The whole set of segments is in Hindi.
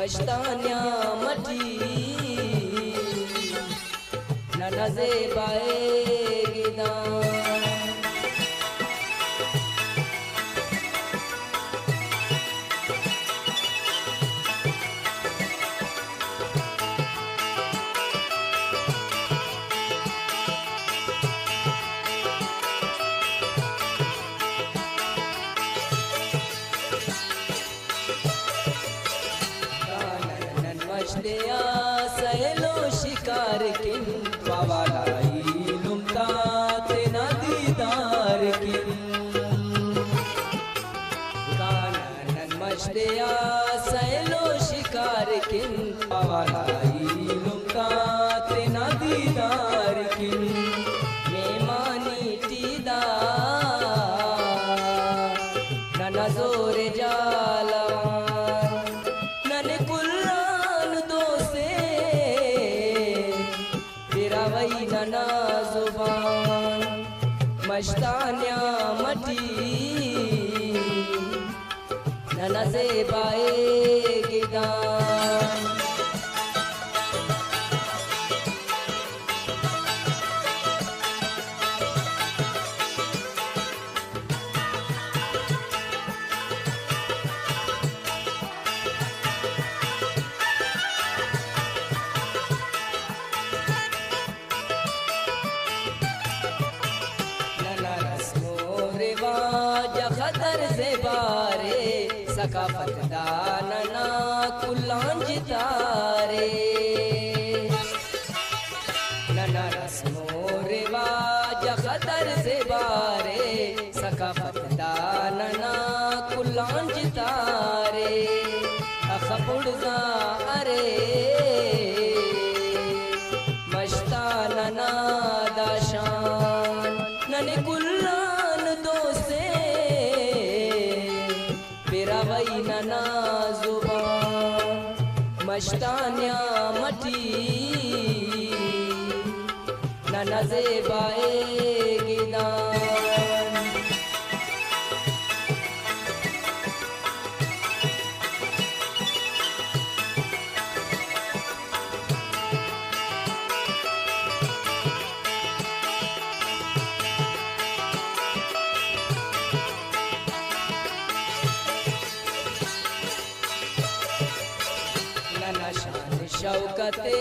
मस्तान्या मटी ननजे बाएगिदा मछलिया सहेलो शिकार किन पावालाई लुमता तेना दीदार किन कानन मछलिया सहेलो शिकार किन पावालाई लुमता तेना दीदार किन मेमानी टीदा नना जोर जाला नना जुबान मस्तान्या मटी नना से बाएगिदा खतर से बारे सकाफत दानना कुलांज तारे नना रस्मो रिवाज खतर से बारे सकाफत दानना कुलांज तारे अखपुड़जा अरे मस्तानना दाशान नने कुलान दोसे वही नना जुबान मस्तान्या मटी नना से बाएगिदा शौकते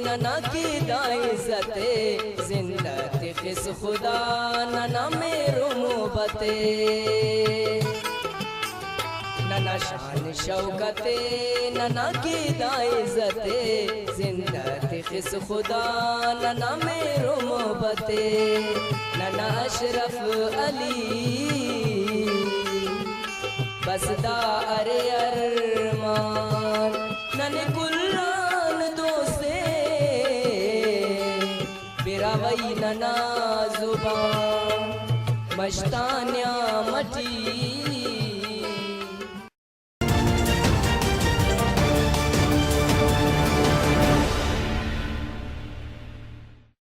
नना की दाइज़ते जिंदती किस खुदा नना मेरो मोहब्बते नना शान शौकते नना की दाइज़ते जिंदती किस खुदा नना मेरो मोहब्बते नना अशरफ अली बसदा अरे अरमान नने कुल्लान दोसे बिरावई नना जुबान मस्तान्या मटी